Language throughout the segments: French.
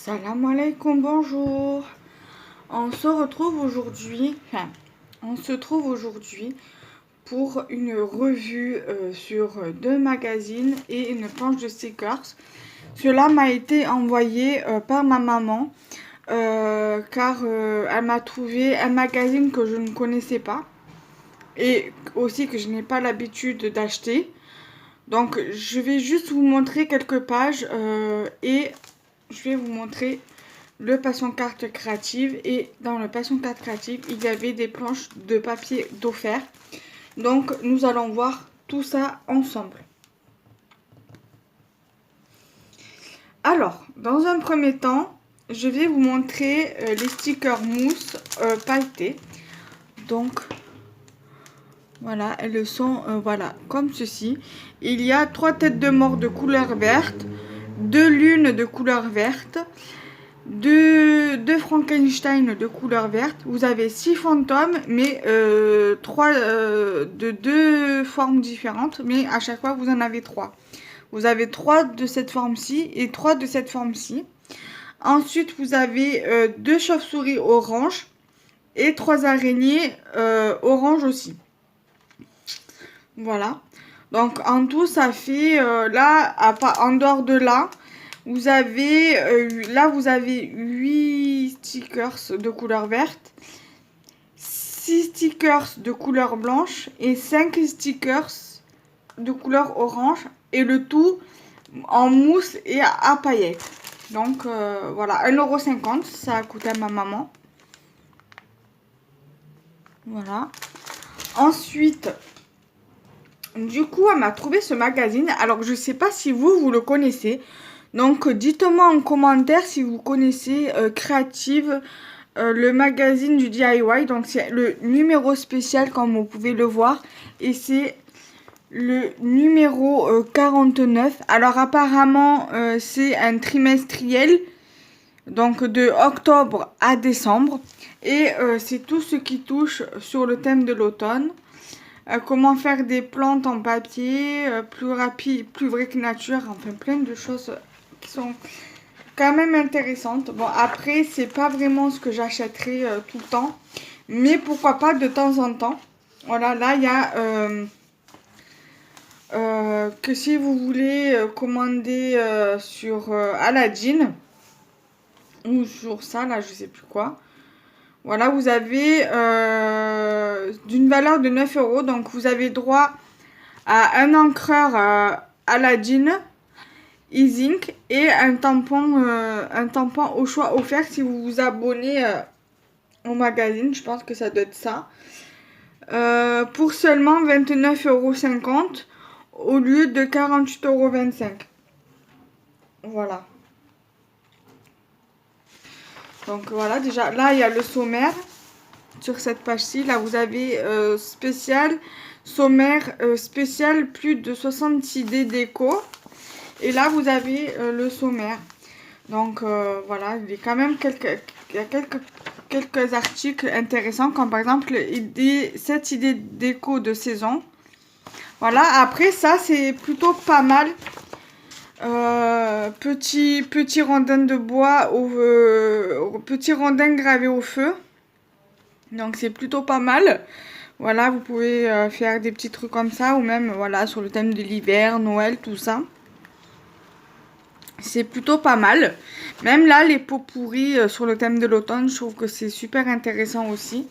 Salam alaikum, bonjour. On se trouve aujourd'hui pour une revue sur deux magazines et une planche de stickers. Cela m'a été envoyé par ma maman car elle m'a trouvé un magazine que je ne connaissais pas et aussi que je n'ai pas l'habitude d'acheter. Donc je vais juste vous montrer quelques pages et je vais vous montrer le passion carte créative. Et dans le passion carte créative, il y avait des planches de papier d'offert. Donc nous allons voir tout ça ensemble. Alors, dans un premier temps, je vais vous montrer les stickers mousse pailletés. Donc, voilà, elles sont voilà, comme ceci. Il y a 3 têtes de mort de couleur verte, 2 lunes de couleur verte, 2 Frankenstein de couleur verte. Vous avez 6 fantômes, mais 3 de 2 formes différentes, mais à chaque fois vous en avez 3. Vous avez 3 de cette forme-ci et 3 de cette forme-ci. Ensuite, vous avez 2 chauves-souris orange et 3 araignées orange aussi. Voilà. Donc en tout, ça fait là, en dehors de là, vous avez 8 stickers de couleur verte, 6 stickers de couleur blanche et 5 stickers de couleur orange, et le tout en mousse et à paillettes. Donc voilà, 1,50 €, ça a coûté à ma maman. Voilà. Ensuite, du coup, elle m'a trouvé ce magazine. Alors, je ne sais pas si vous le connaissez. Donc, dites-moi en commentaire si vous connaissez Creative, le magazine du DIY. Donc, c'est le numéro spécial, comme vous pouvez le voir. Et c'est le numéro 49. Alors, apparemment, c'est un trimestriel. Donc, de octobre à décembre. Et c'est tout ce qui touche sur le thème de l'automne. Comment faire des plantes en papier plus rapide, plus vrai que nature. Enfin, plein de choses qui sont quand même intéressantes. Bon, après, c'est pas vraiment ce que j'achèterai tout le temps. Mais pourquoi pas de temps en temps. Voilà, là, il y a que si vous voulez commander sur Aladdin. Ou sur ça, là, je sais plus quoi. Voilà, vous avez d'une valeur de 9 €. Donc, vous avez droit à un encreur Aladdin e-ink et un tampon au choix offert si vous vous abonnez au magazine. Je pense que ça doit être ça. Pour seulement 29,50 € au lieu de 48,25 €. Voilà. Donc voilà, déjà là il y a le sommaire sur cette page-ci. Là vous avez spécial, sommaire spécial, plus de 66 idées déco. Et là vous avez le sommaire. Donc voilà, il y a quand même quelques articles intéressants, comme par exemple 7 idées déco de saison. Voilà, après ça c'est plutôt pas mal. Petit rondin de bois, petit rondin gravé au feu. Donc c'est plutôt pas mal. Voilà, vous pouvez faire des petits trucs comme ça, ou même voilà sur le thème de l'hiver, Noël, tout ça. C'est plutôt pas mal. Même là, les pots pourris sur le thème de l'automne, je trouve que c'est super intéressant aussi.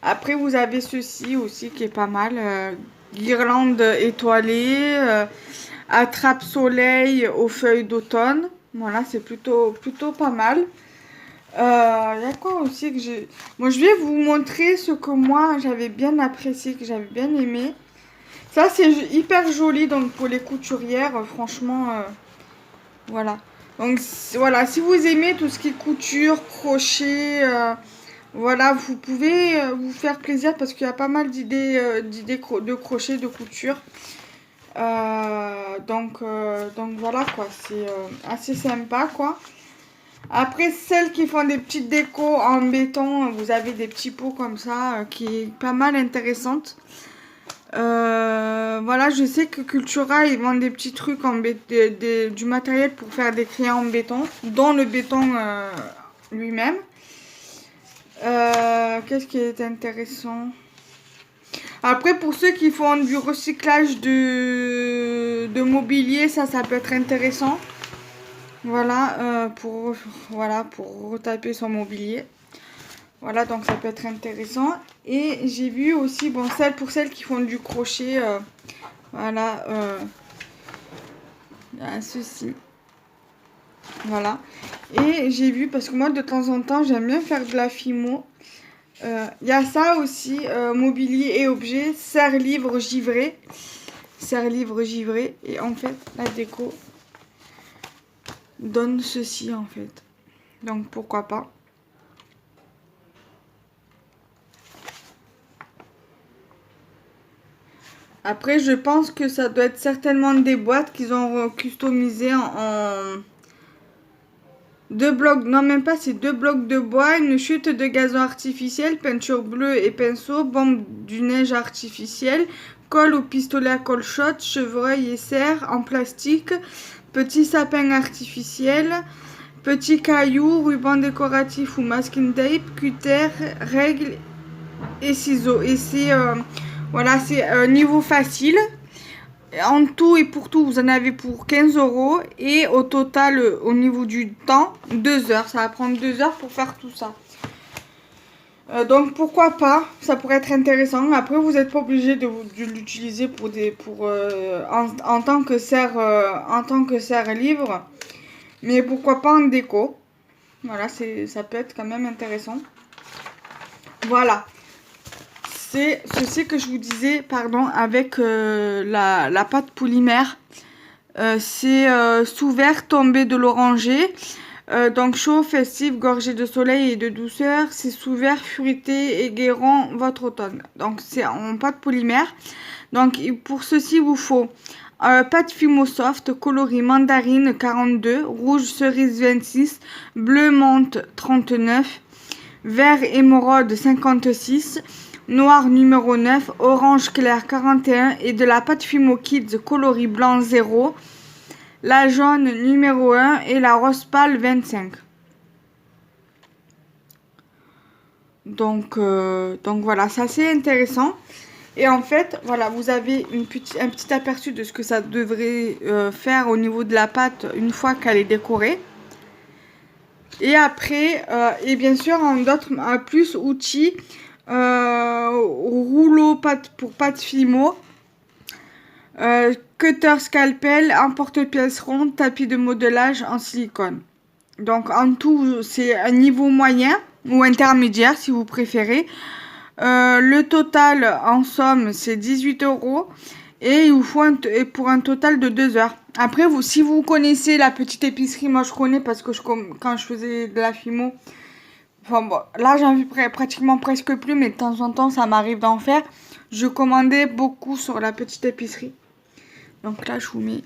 Après, vous avez ceci aussi qui est pas mal. Guirlande étoilée, attrape-soleil aux feuilles d'automne. Voilà, c'est plutôt pas mal. Il y a quoi aussi que j'ai... Moi, je vais vous montrer ce que moi, j'avais bien apprécié, que j'avais bien aimé. Ça, c'est hyper joli, donc pour les couturières, franchement, voilà. Donc, voilà, si vous aimez tout ce qui est couture, crochet, voilà, vous pouvez vous faire plaisir parce qu'il y a pas mal d'idées de crochet, de couture. Donc voilà quoi, c'est assez sympa quoi. Après, celles qui font des petites décos en béton, vous avez des petits pots comme ça qui est pas mal intéressante. Voilà, je sais que Cultura, ils vendent des petits trucs du matériel pour faire des crayons en béton, dont le béton lui-même. Qu'est-ce qui est intéressant? Après, pour ceux qui font du recyclage de mobilier, ça peut être intéressant. Voilà, pour retaper son mobilier. Voilà, donc ça peut être intéressant. Et j'ai vu aussi, bon, pour celles qui font du crochet, voilà, il y a ceci. Voilà. Et j'ai vu, parce que moi, de temps en temps, j'aime bien faire de la fimo. Il y a ça aussi, mobilier et objets, serre-livre givré. Serre-livre givré. Et en fait, la déco donne ceci, en fait. Donc, pourquoi pas. Après, je pense que ça doit être certainement des boîtes qu'ils ont customisées en 2 blocs, non même pas, c'est 2 blocs de bois, une chute de gazon artificiel, peinture bleue et pinceau, bombe du neige artificielle, colle ou pistolet à colle shot, chevreuil et serre en plastique, petit sapin artificiel, petit caillou, ruban décoratif ou masking tape, cutter, règle et ciseaux. Et c'est voilà, c'est niveau facile. En tout et pour tout, vous en avez pour 15 €. Et au total, au niveau du temps, 2 heures. Ça va prendre 2 heures pour faire tout ça. Donc pourquoi pas, ça pourrait être intéressant. Après, vous n'êtes pas obligé de l'utiliser en tant que serre-livre. Mais pourquoi pas en déco. Voilà, ça peut être quand même intéressant. Voilà. C'est ceci que je vous disais, pardon, avec la pâte polymère. C'est sous vert tombé de l'oranger. Donc chaud, festif, gorgé de soleil et de douceur. C'est sous vert fruité et guérant votre automne. Donc c'est en pâte polymère. Donc pour ceci, il vous faut pâte Fimo Soft, coloris mandarine 42, rouge cerise 26, bleu menthe 39, vert émeraude 56, noir numéro 9, orange clair 41 et de la pâte Fimo Kids coloris blanc 0, la jaune numéro 1 et la rose pâle 25. Donc voilà, c'est assez intéressant. Et en fait, voilà, vous avez un petit aperçu de ce que ça devrait faire au niveau de la pâte une fois qu'elle est décorée. Et après, et bien sûr, plus outils, rouleau pour pâte Fimo, cutter scalpel, un porte-pièce rond, tapis de modelage en silicone. Donc en tout, c'est un niveau moyen ou intermédiaire si vous préférez. Le total en somme, c'est 18 € et il vous faut pour un total de 2 heures. Après, si vous connaissez la petite épicerie, moi je connais parce que quand je faisais de la fimo, enfin bon, là j'en fais pratiquement presque plus, mais de temps en temps ça m'arrive d'en faire. Je commandais beaucoup sur la petite épicerie. Donc là je vous mets,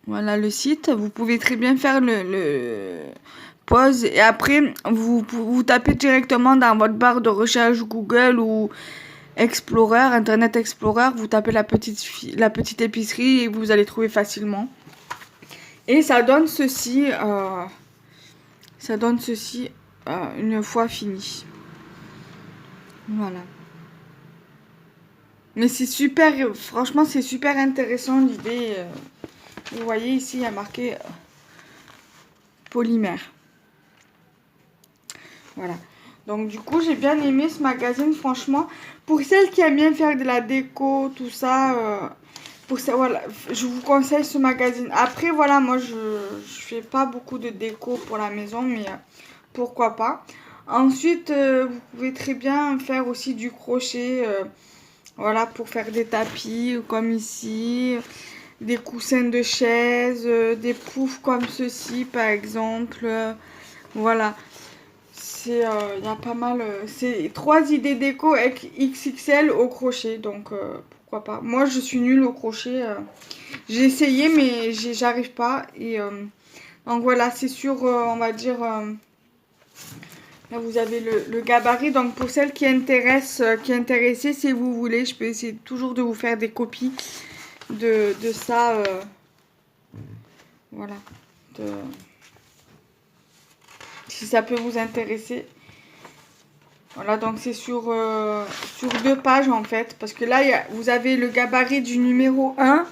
voilà le site. Vous pouvez très bien faire le pause et après vous tapez directement dans votre barre de recherche Google ou Internet Explorer, vous tapez la petite épicerie et vous allez trouver facilement. Et ça donne ceci, une fois fini. Voilà. Mais c'est super, franchement c'est super intéressant l'idée. Vous voyez ici il y a marqué polymère. Voilà. Donc du coup j'ai bien aimé ce magazine, franchement. Pour celles qui aiment bien faire de la déco, tout ça, voilà, je vous conseille ce magazine. Après voilà, moi je fais pas beaucoup de déco pour la maison, mais pourquoi pas. Ensuite, vous pouvez très bien faire aussi du crochet, voilà, pour faire des tapis comme ici, des coussins de chaise, des poufs comme ceci par exemple. Voilà. Il y a pas mal. C'est 3 idées déco avec XXL au crochet. Donc pourquoi pas. Moi je suis nulle au crochet. J'ai essayé mais j'arrive pas. Et donc voilà, c'est sur, on va dire, Là, vous avez le gabarit. Donc, pour celles qui intéressées, si vous voulez, je peux essayer toujours de vous faire des copies de ça. Voilà. Si ça peut vous intéresser. Voilà, donc c'est sur 2 pages en fait. Parce que là, vous avez le gabarit du numéro 1.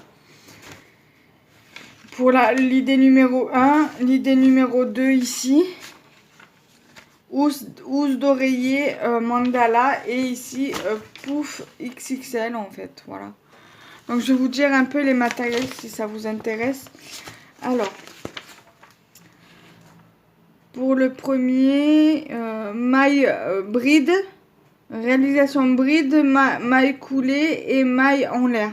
Pour l'idée numéro 1. L'idée numéro 2 ici. Housse d'oreiller mandala. Et ici, pouf XXL en fait. Voilà. Donc je vais vous dire un peu les matériels si ça vous intéresse. Alors. Pour le premier, maille bride, réalisation bride, maille coulée et maille en l'air.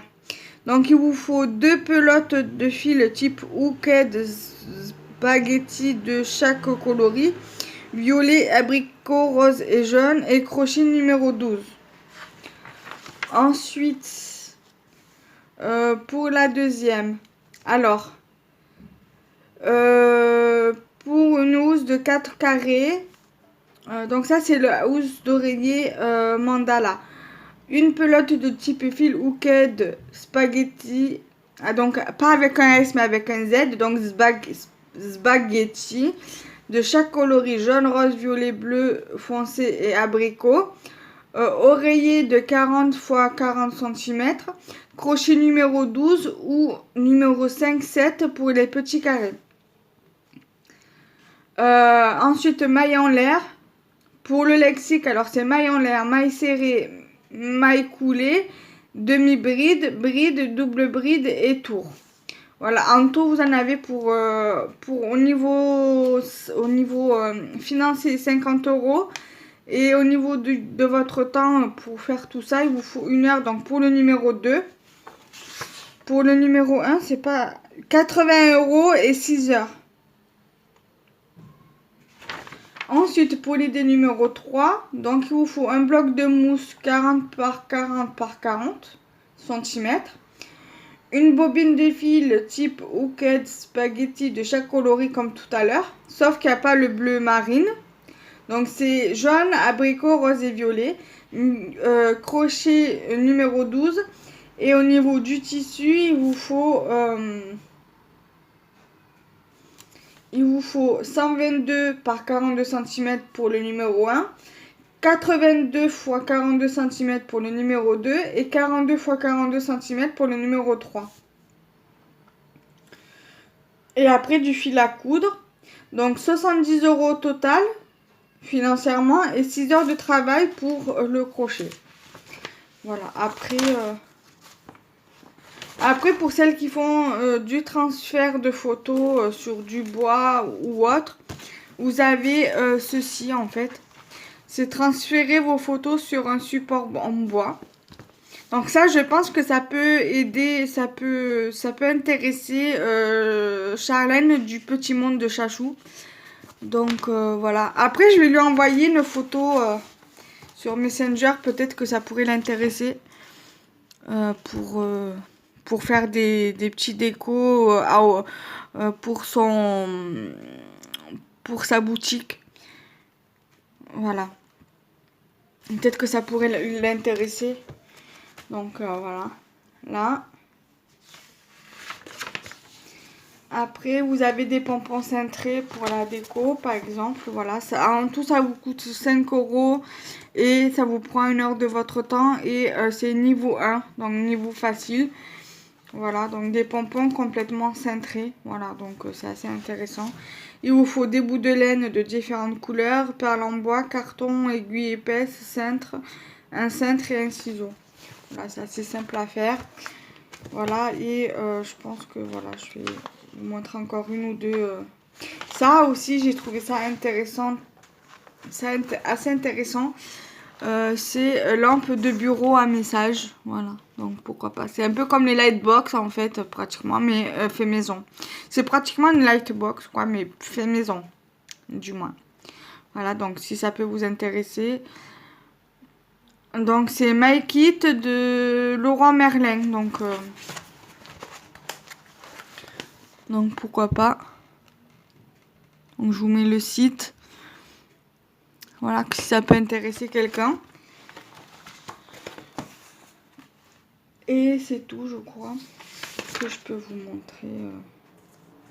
Donc il vous faut 2 pelotes de fil type hooked spaghetti de chaque coloris, violet, abricot, rose et jaune et crochet numéro 12. Ensuite, pour la deuxième, alors, pour une housse de 4 carrés, donc ça c'est le housse d'oreiller mandala. Une pelote de type fil hooked spaghetti, donc pas avec un S mais avec un Z, donc spaghetti, de chaque coloris jaune, rose, violet, bleu, foncé et abricot. Oreiller de 40 x 40 cm, crochet numéro 12 ou numéro 5-7 pour les petits carrés. Ensuite, maille en l'air. Pour le lexique, alors c'est maille en l'air, maille serrée, maille coulée, demi-bride, bride, double bride et tour. Voilà, en tout, vous en avez pour au niveau financier 50 €. Et au niveau de votre temps pour faire tout ça, il vous faut 1 heure. Donc pour le numéro 2. Pour le numéro 1, c'est pas 80 € et 6 heures. Ensuite, pour l'idée numéro 3, donc il vous faut un bloc de mousse 40 par 40 par 40 cm. Une bobine de fil type hooked spaghetti de chaque coloris comme tout à l'heure. Sauf qu'il n'y a pas le bleu marine. Donc c'est jaune, abricot, rose et violet. Crochet numéro 12. Et au niveau du tissu, il vous faut 122 par 42 cm pour le numéro 1, 82 x 42 cm pour le numéro 2 et 42 x 42 cm pour le numéro 3. Et après du fil à coudre. Donc 70 € au total financièrement et 6 heures de travail pour le crochet. Voilà, après, pour celles qui font du transfert de photos sur du bois ou autre, vous avez ceci en fait. C'est transférer vos photos sur un support en bois. Donc ça, je pense que ça peut aider, ça peut intéresser Charlène du Petit Monde de Chachou. Donc voilà. Après, je vais lui envoyer une photo sur Messenger. Peut-être que ça pourrait l'intéresser pour faire des petits décos pour sa boutique. Voilà. Peut-être que ça pourrait l'intéresser. Donc voilà. Là. Après, vous avez des pompons cintrés pour la déco, par exemple. Voilà. En tout, ça vous coûte 5 € et ça vous prend 1 heure de votre temps. Et c'est niveau 1, donc niveau facile. Voilà, donc des pompons complètement cintrés. Voilà, donc c'est assez intéressant. Il vous faut des bouts de laine de différentes couleurs, perles en bois, carton, aiguille épaisse, cintre, un cintre et un ciseau. Voilà, c'est assez simple à faire. Voilà, et je pense que voilà, je vais vous montrer encore une ou deux. Ça aussi, j'ai trouvé ça intéressant. C'est assez intéressant. C'est lampe de bureau à message. Voilà, donc pourquoi pas. C'est un peu comme les lightbox en fait, pratiquement, mais fait maison. C'est pratiquement une lightbox, quoi, mais fait maison, du moins. Voilà, donc si ça peut vous intéresser. Donc c'est My Kit de Leroy Merlin. Donc pourquoi pas. Donc je vous mets le site. Voilà, si ça peut intéresser quelqu'un. Et c'est tout, je crois, que je peux vous montrer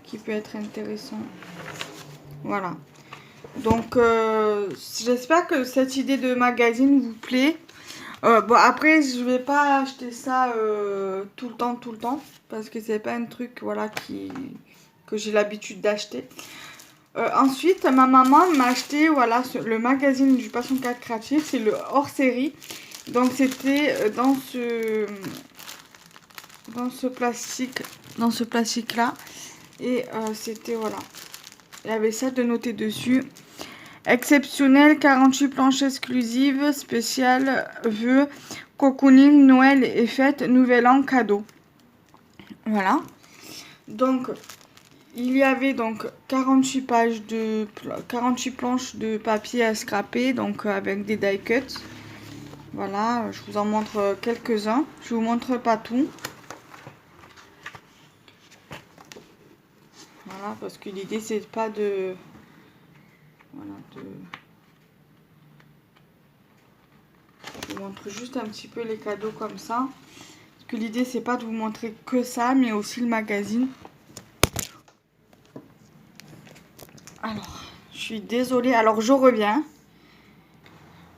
qui peut être intéressant. Voilà. Donc, j'espère que cette idée de magazine vous plaît. Bon, après, je vais pas acheter ça tout le temps. Parce que c'est pas un truc, voilà, que j'ai l'habitude d'acheter. Ensuite, ma maman m'a acheté, voilà, le magazine du Passion 4 Créatif. C'est le hors-série. Donc, c'était dans ce plastique là, et c'était, voilà, il y avait ça de noter dessus: exceptionnel, 48 planches exclusives, spécial vœux, cocooning, Noël et fête, nouvel an, cadeau. Voilà, donc il y avait donc 48 planches de papier à scraper, donc avec des die cuts. Voilà, je vous en montre quelques-uns, je vous montre pas tout. Voilà, parce que l'idée c'est pas de... Voilà, je vous montre juste un petit peu les cadeaux comme ça. Parce que l'idée c'est pas de vous montrer que ça, mais aussi le magazine. Alors, je suis désolée, alors je reviens.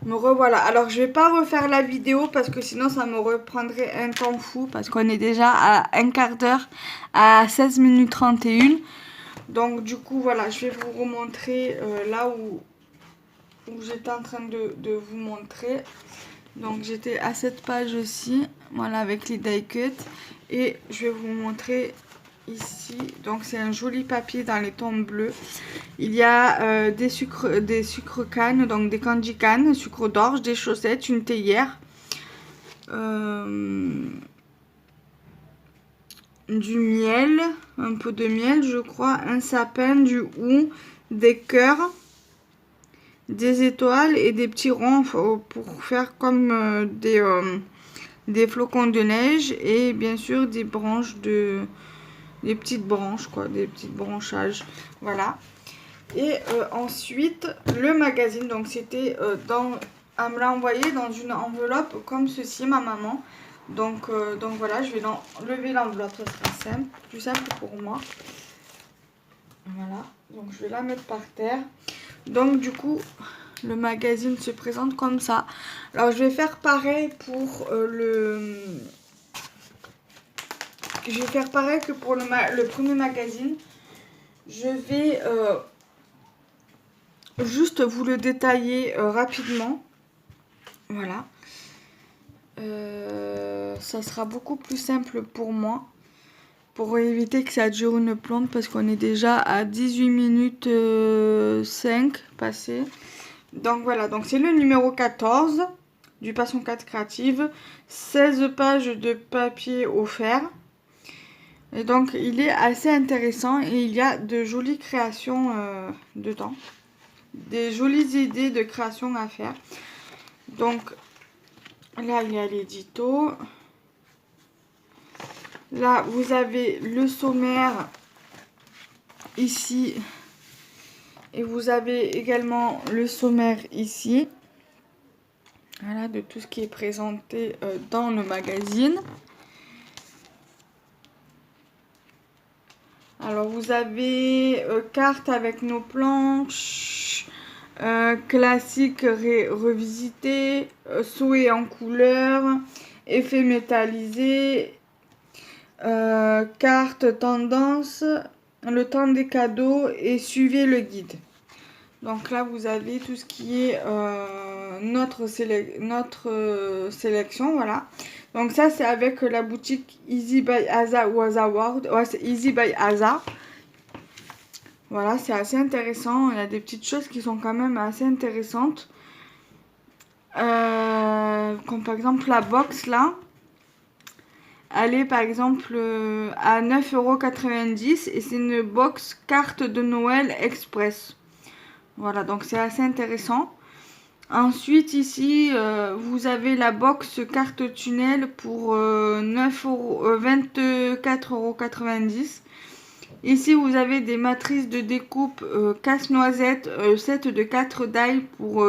Me revoilà. Alors je vais pas refaire la vidéo parce que sinon ça me reprendrait un temps fou. Parce qu'on est déjà à un quart d'heure, à 16 minutes 31. Donc du coup voilà, je vais vous remontrer là où j'étais en train de vous montrer. Donc j'étais à cette page aussi, voilà, avec les die cuts. Et je vais vous montrer ici. Donc c'est un joli papier dans les tons bleus. Il y a des sucres cannes, donc des candy cannes, sucre d'orge, des chaussettes, une théière, du miel, un peu de miel je crois, un sapin, du hou, des cœurs, des étoiles et des petits ronds pour faire comme des flocons de neige, et bien sûr des branches des petites branches quoi, des petits branchages, voilà. Et ensuite le magazine, donc c'était elle me l'a envoyé dans une enveloppe comme ceci, ma maman. Donc voilà, je vais lever l'enveloppe, ça sera simple, plus simple pour moi. Voilà, donc je vais la mettre par terre. Donc du coup le magazine se présente comme ça. Alors je vais faire pareil pour je vais faire pareil que pour le premier magazine. Je vais juste vous le détailler rapidement. Voilà. Ça sera beaucoup plus simple pour moi. Pour éviter que ça dure une plombe. Parce qu'on est déjà à 18 minutes 5 passées. Donc voilà. Donc c'est le numéro 14 du Passion 4 Créative. 16 pages de papier offert. Et donc il est assez intéressant. Et il y a de jolies créations dedans. Des jolies idées de création à faire. Donc là il y a l'édito. Là vous avez le sommaire ici. Et vous avez également le sommaire ici. Voilà, de tout ce qui est présenté dans le magazine. Alors vous avez carte avec nos planches. Classique revisité, souhait en couleur, effet métallisé, carte tendance, le temps des cadeaux et suivez le guide. Donc là vous avez tout ce qui est notre sélection, voilà. Donc ça c'est avec la boutique Easy by Aza ou Aza World. Ouais, c'est Easy by Aza. Voilà, c'est assez intéressant. Il y a des petites choses qui sont quand même assez intéressantes. Comme par exemple la box là. Elle est par exemple à 9,90 € et c'est une box carte de Noël Express. Voilà, donc c'est assez intéressant. Ensuite ici, vous avez la box carte tunnel pour 24,90 €. Ici, vous avez des matrices de découpe casse-noisette, set de 4 die pour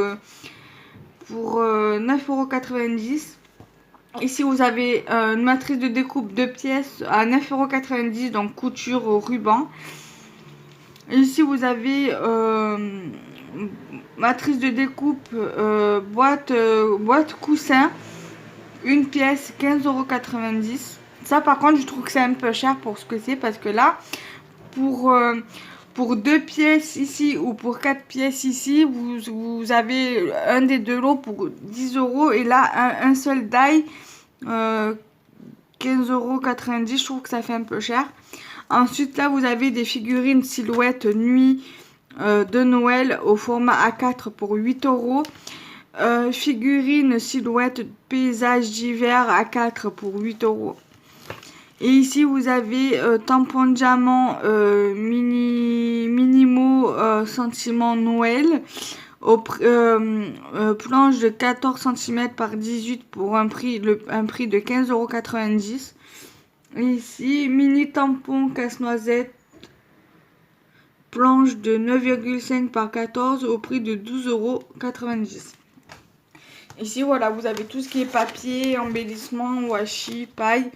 9,90 €. Ici, vous avez une matrice de découpe 2 pièces à 9,90 €, donc couture au ruban. Ici, vous avez matrice de découpe boîte coussin, une pièce 15,90 €. Ça, par contre, je trouve que c'est un peu cher pour ce que c'est, parce que là, pour 2 pièces ici ou pour 4 pièces ici, vous avez un des deux lots pour 10 € et là, un seul die, 15,90 €. Je trouve que ça fait un peu cher. Ensuite, là, vous avez des figurines silhouette nuit de Noël au format A4 pour 8 €. Figurines silhouette paysage d'hiver A4 pour 8 €. Et ici, vous avez tampon diamant minimo sentiment Noël au planche de 14 cm par 18 pour un prix de 15,90 €. Et ici, mini tampon casse-noisette planche de 9,5 par 14 au prix de 12,90 €. Ici, voilà, vous avez tout ce qui est papier, embellissement, washi, paille.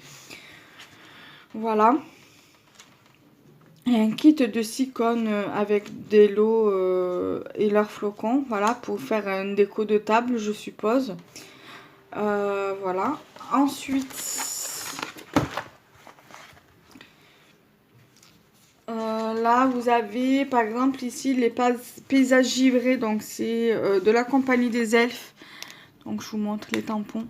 Voilà. Et un kit de 6 cônes avec des lots et leurs flocons. Voilà, pour faire une déco de table, je suppose. Voilà. Ensuite, là, vous avez, par exemple, ici, les paysages givrés. Donc, c'est de la compagnie des elfes. Donc, je vous montre les tampons.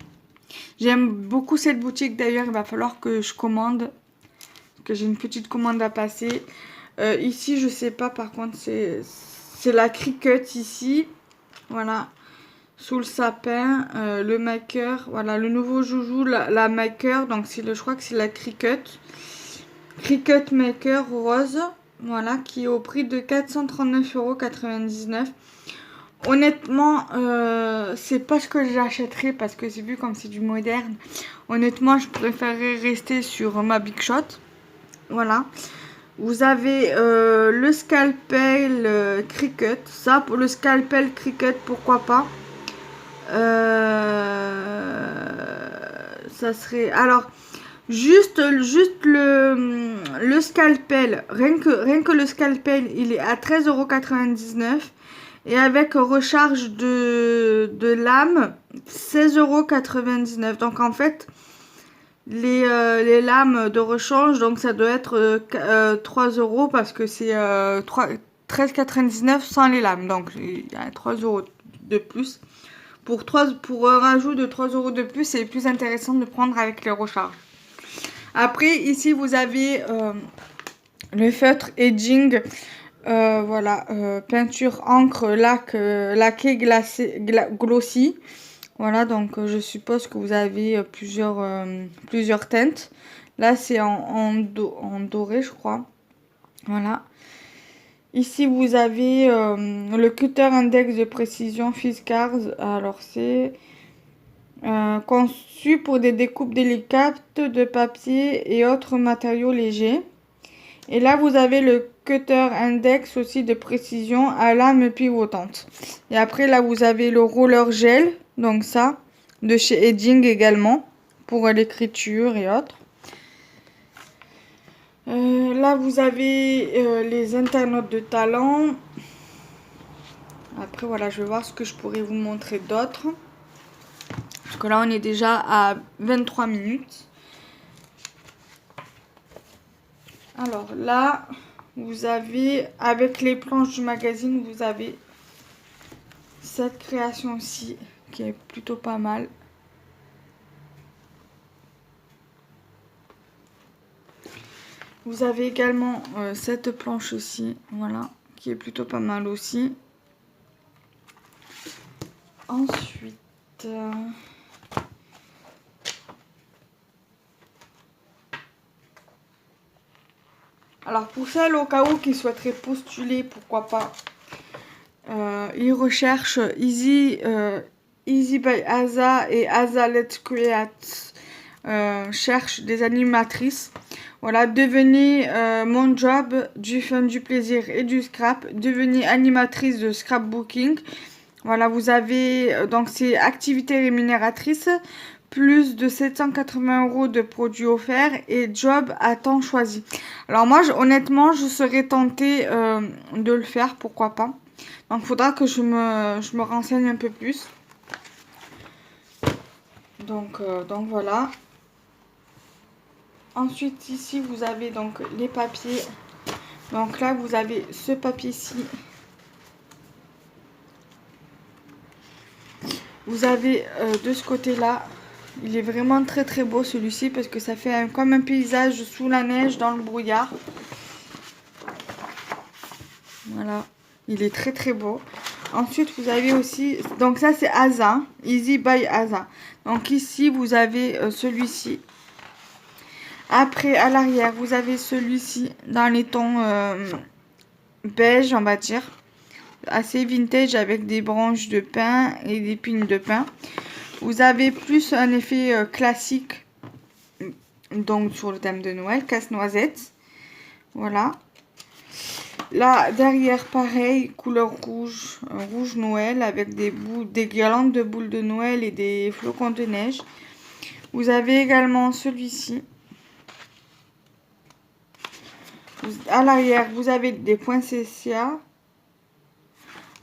J'aime beaucoup cette boutique, d'ailleurs. Il va falloir que je commande. Que j'ai une petite commande à passer. Ici, je sais pas, par contre, c'est la Cricut ici. Voilà. Sous le sapin, le maker. Voilà, le nouveau joujou, la maker. Donc, je crois que c'est la Cricut. Cricut Maker rose. Voilà, qui est au prix de 439,99 €. Honnêtement, c'est pas ce que j'achèterais parce que c'est vu comme c'est du moderne. Honnêtement, je préférerais rester sur ma Big Shot. Voilà. Vous avez le scalpel Cricut. Ça, pour le scalpel Cricut, pourquoi pas. Ça serait... Alors, juste le scalpel. Rien que le scalpel, il est à 13,99 €. Et avec recharge de lame, 16,99 €. Donc, en fait... Les lames de rechange, donc ça doit être 3 € parce que c'est 13,99 € sans les lames. Donc il y a 3 € de plus. Pour un rajout de 3 € de plus, c'est plus intéressant de prendre avec les recharges. Après, ici, vous avez le feutre edging. Voilà, peinture encre laqué glossy. Voilà, donc je suppose que vous avez plusieurs teintes. Là, c'est en doré, je crois. Voilà. Ici, vous avez le cutter index de précision Fiskars. Alors, c'est conçu pour des découpes délicates de papier et autres matériaux légers. Et là, vous avez le cutter index aussi de précision à lame pivotante. Et après, là, vous avez le roller gel. Donc ça, de chez Edging également, pour l'écriture et autres. Là, vous avez les internautes de talent. Après, voilà, je vais voir ce que je pourrais vous montrer d'autre. Parce que là, on est déjà à 23 minutes. Alors là, vous avez, avec les planches du magazine, vous avez cette création-ci qui est plutôt pas mal. Vous avez également cette planche aussi, voilà, qui est plutôt pas mal aussi. Ensuite, alors pour celles au cas où qui souhaiteraient postuler, pourquoi pas, ils recherchent Easy by Aza et Aza Let's Create cherchent des animatrices. Voilà, devenez mon job, du fun, du plaisir et du scrap. Devenez animatrice de scrapbooking. Voilà, vous avez, donc c'est activité rémunératrice, plus de 780 € de produits offerts et job à temps choisi. Alors moi, honnêtement, je serais tentée de le faire, pourquoi pas. Donc, il faudra que je me renseigne un peu plus. Donc voilà. Ensuite, ici, vous avez donc les papiers. Donc là, vous avez ce papier-ci. Vous avez de ce côté-là, il est vraiment très très beau celui-ci parce que ça fait comme un paysage sous la neige dans le brouillard. Voilà, il est très très beau. Ensuite, vous avez aussi, donc ça c'est Aza, Easy by Aza. Donc ici, vous avez celui-ci. Après, à l'arrière, vous avez celui-ci dans les tons beige, on va dire. Assez vintage avec des branches de pin et des pignes de pin. Vous avez plus un effet classique, donc sur le thème de Noël, casse-noisette. Voilà. Là, derrière, pareil, couleur rouge, rouge Noël, avec des guirlandes de boules de Noël et des flocons de neige. Vous avez également celui-ci. À l'arrière, vous avez des poinsettias.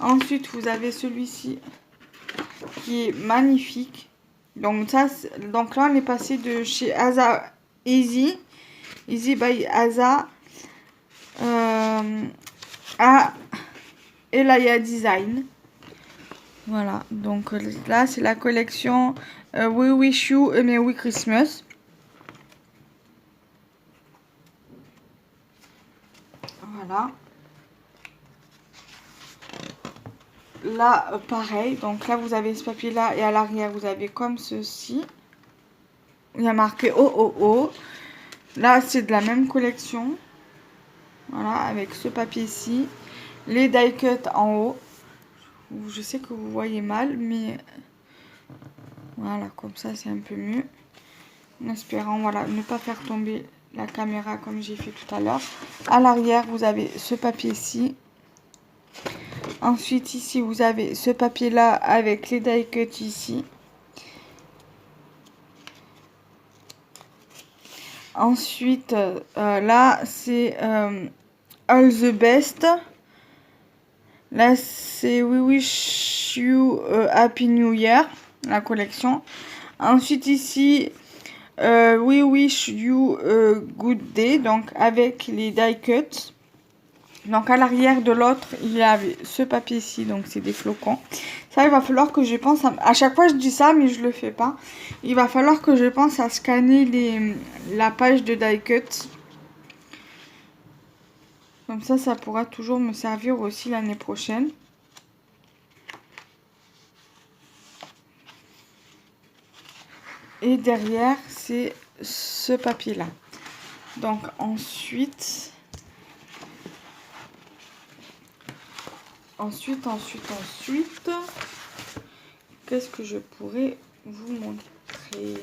Ensuite, vous avez celui-ci qui est magnifique. Donc là, on est passé de chez Aza Easy by Aza à Elaya Design. Voilà, donc là, c'est la collection We Wish You a Merry Christmas. Voilà. Là, pareil. Donc là, vous avez ce papier-là. Et à l'arrière, vous avez comme ceci. Il y a marqué Oh Oh Oh. Là, c'est de la même collection. Voilà, avec ce papier-ci. Les die cut en haut. Je sais que vous voyez mal, mais voilà, comme ça, c'est un peu mieux. En espérant, voilà, ne pas faire tomber la caméra comme j'ai fait tout à l'heure. À l'arrière, vous avez ce papier-ci. Ensuite, ici, vous avez ce papier-là avec les die cut ici. Ensuite, là, c'est All the Best. Là, c'est We Wish You a Happy New Year, la collection. Ensuite, ici, We Wish You a Good Day, donc avec les die cuts. Donc, à l'arrière de l'autre, il y avait ce papier-ci, donc c'est des flocons. Ça, il va falloir que je pense à chaque fois, je dis ça, mais je le fais pas. Il va falloir que je pense à scanner la page de die cut. Comme ça pourra toujours me servir aussi l'année prochaine. Et derrière, c'est ce papier-là. Donc, ensuite, qu'est-ce que je pourrais vous montrer?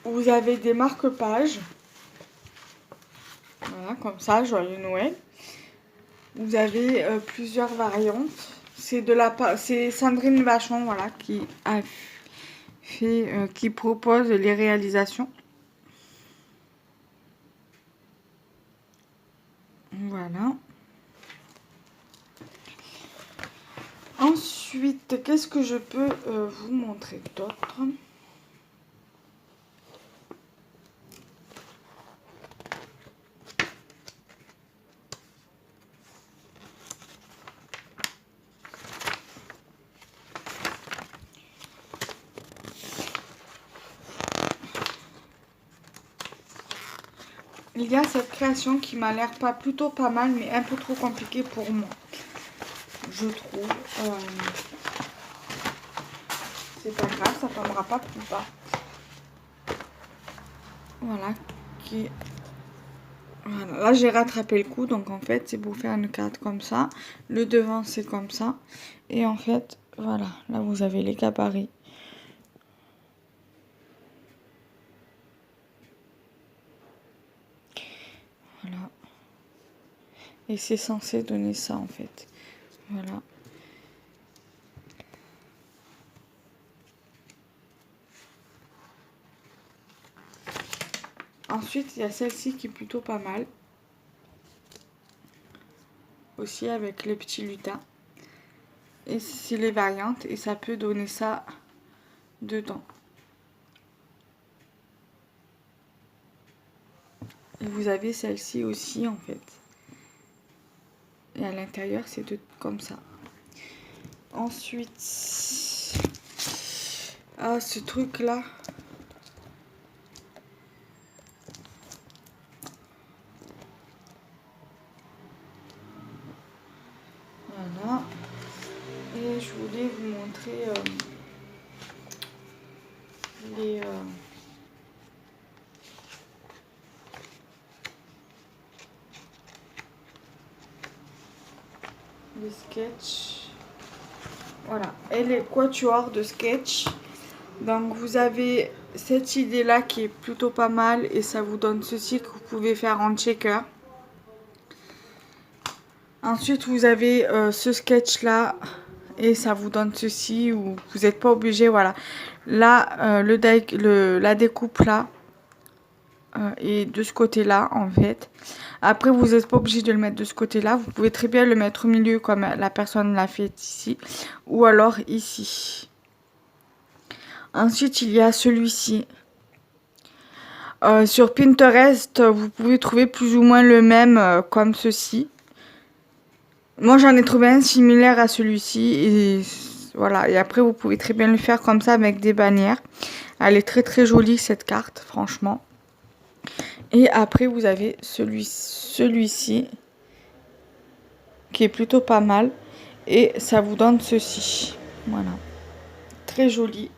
Vous avez des marque-pages. Voilà, comme ça, joyeux Noël. Vous avez plusieurs variantes. C'est Sandrine Vachon, voilà, qui a fait, qui propose les réalisations. Voilà. Ensuite, qu'est-ce que je peux vous montrer d'autre? Il y a cette création qui m'a l'air plutôt pas mal, mais un peu trop compliquée pour moi, je trouve. C'est pas grave, ça tombera pas plus bas. Voilà, qui est Voilà, là j'ai rattrapé le coup, donc en fait c'est pour faire une carte comme ça. Le devant c'est comme ça. Et en fait, voilà, là vous avez les gabarits. Voilà. Et c'est censé donner ça en fait. Voilà. Ensuite, il y a celle-ci qui est plutôt pas mal. Aussi avec les petits lutins. Et c'est les variantes et ça peut donner ça dedans. Et vous avez celle-ci aussi en fait. Et à l'intérieur c'est comme ça. Ensuite, ce truc là. Voilà. Et je voulais vous montrer les sketchs. Voilà. Et les quatuors de sketch. Donc vous avez cette idée là qui est plutôt pas mal et ça vous donne ceci que vous pouvez faire en checker. Ensuite vous avez ce sketch là et ça vous donne ceci où vous n'êtes pas obligé, voilà. Là la découpe là et de ce côté là en fait. Après vous n'êtes pas obligé de le mettre de ce côté là, vous pouvez très bien le mettre au milieu comme la personne l'a fait ici ou alors ici. Ensuite, il y a celui-ci. Sur Pinterest, vous pouvez trouver plus ou moins le même comme ceci. Moi, j'en ai trouvé un similaire à celui-ci. Et voilà. Et après, vous pouvez très bien le faire comme ça avec des bannières. Elle est très très jolie cette carte, franchement. Et après, vous avez celui-ci qui est plutôt pas mal. Et ça vous donne ceci. Voilà. Très joli.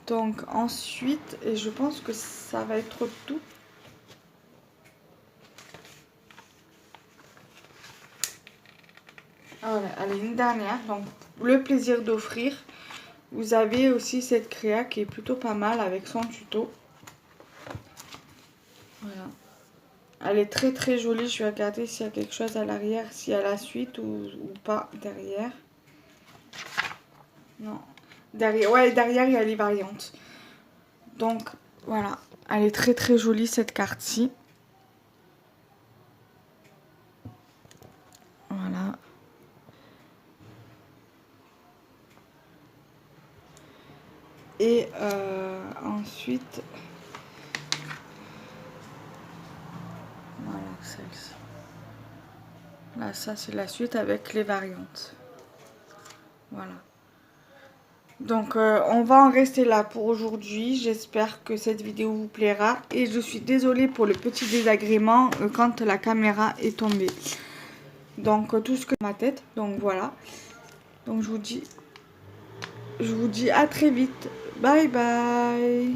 Donc ensuite, et je pense que ça va être tout. Voilà, allez, une dernière. Donc le plaisir d'offrir. Vous avez aussi cette créa qui est plutôt pas mal avec son tuto. Voilà. Elle est très très jolie. Je vais regarder s'il y a quelque chose à l'arrière, s'il y a la suite ou pas derrière. Non. Derrière, ouais, derrière il y a les variantes. Donc voilà, elle est très très jolie cette carte-ci. Voilà. Et ensuite, voilà celle-ci. Là, ça c'est la suite avec les variantes. Voilà. Donc on va en rester là pour aujourd'hui. J'espère que cette vidéo vous plaira. Et je suis désolée pour le petit désagrément quand la caméra est tombée. Donc tout ce que ma tête. Donc voilà. Donc je vous dis à très vite. Bye bye.